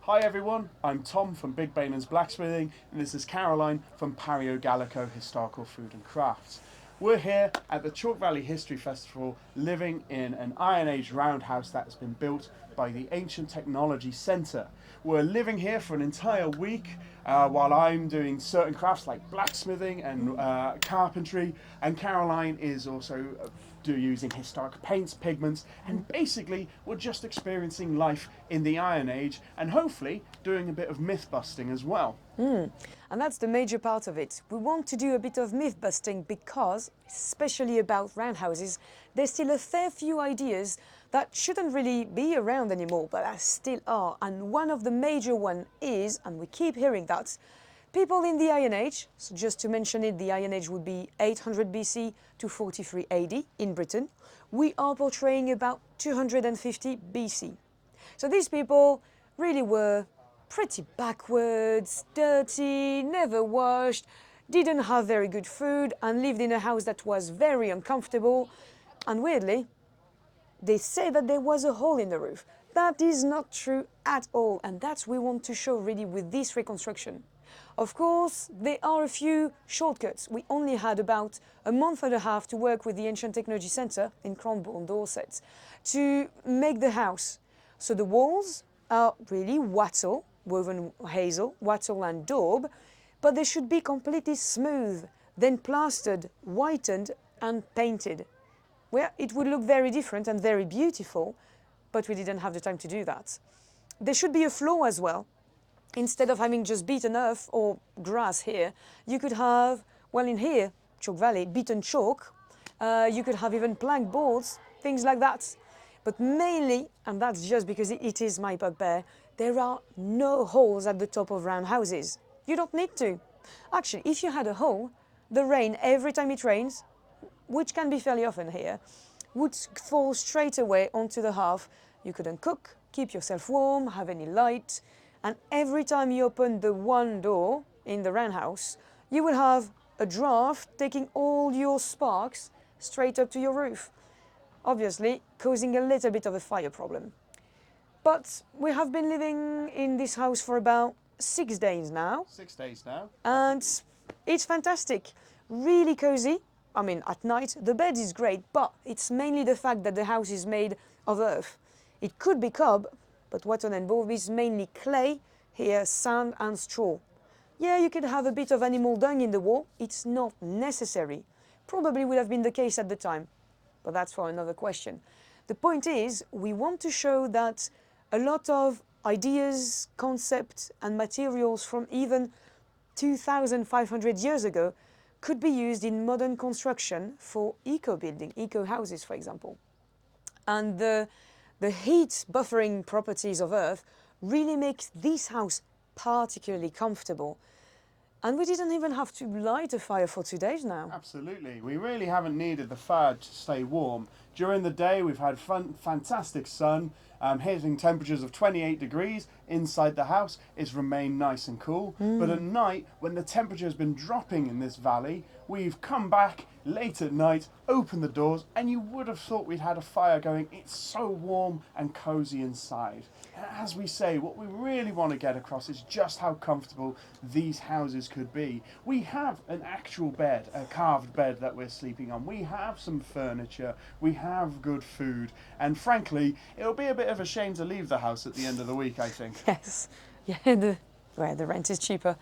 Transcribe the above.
Hi everyone, I'm Tom from Big Bainan's Blacksmithing, and this is Caroline from Pario Gallico Historical Food and Crafts. We're here at the Chalke Valley History Festival, living in an Iron Age roundhouse that has been built by the Ancient Technology Centre. We're living here for an entire week while I'm doing certain crafts like blacksmithing and carpentry, and Caroline is also using historic paints, pigments, and basically we're just experiencing life in the Iron Age and hopefully doing a bit of myth busting as well. And that's the major part of it. We want to do a bit of myth busting because, especially about roundhouses, there's still a fair few ideas that shouldn't really be around anymore, but that still are. And one of the major one is, and we keep hearing that, people in the Iron Age, so just to mention it, the Iron Age would be 800 BC to 43 AD in Britain. We are portraying about 250 BC. So these people really were pretty backwards, dirty, never washed, didn't have very good food, and lived in a house that was very uncomfortable. And weirdly, they say that there was a hole in the roof. That is not true at all, and that's what we want to show really with this reconstruction. Of course, there are a few shortcuts. We only had about a month and a half to work with the Ancient Technology Centre in Cranbourne, Dorset, to make the house. So the walls are really wattle, woven hazel, wattle and daub, but they should be completely smooth, then plastered, whitened and painted. Well, it would look very different and very beautiful, but we didn't have the time to do that. There should be a floor as well. Instead of having just beaten earth or grass here, you could have, well in here, Chalke Valley, beaten chalk. You could have even plank boards, things like that. But mainly, and that's just because it is my bugbear, there are no holes at the top of roundhouses. You don't need to. Actually, if you had a hole, the rain, every time it rains, which can be fairly often here, would fall straight away onto the hearth. You couldn't cook, keep yourself warm, have any light, and every time you open the one door in the roundhouse, you will have a draft taking all your sparks straight up to your roof, obviously causing a little bit of a fire problem. But we have been living in this house for about 6 days now. 6 days now. And it's fantastic, really cozy. I mean, at night, the bed is great, but it's mainly the fact that the house is made of earth. It could be cob, but wattle and daub is mainly clay, here sand and straw. Yeah, you could have a bit of animal dung in the wall. It's not necessary. Probably would have been the case at the time, but that's for another question. The point is, we want to show that a lot of ideas, concepts and materials from even 2,500 years ago could be used in modern construction for eco-building, eco-houses, for example. And the heat buffering properties of earth really makes this house particularly comfortable. And we didn't even have to light a fire for 2 days now. Absolutely, we really haven't needed the fire to stay warm. During the day we've had fantastic sun, hitting temperatures of 28 degrees inside the house. It's remained nice and cool. But at night, when the temperature has been dropping in this valley, we've come back late at night, opened the doors, and you would have thought we'd had a fire going. It's so warm and cozy inside. And as we say, what we really want to get across is just how comfortable these houses could be. We have an actual bed, a carved bed that we're sleeping on. We have some furniture, we have good food, and frankly, it'll be a bit of a shame to leave the house at the end of the week, I think. Yes, yeah, the rent is cheaper.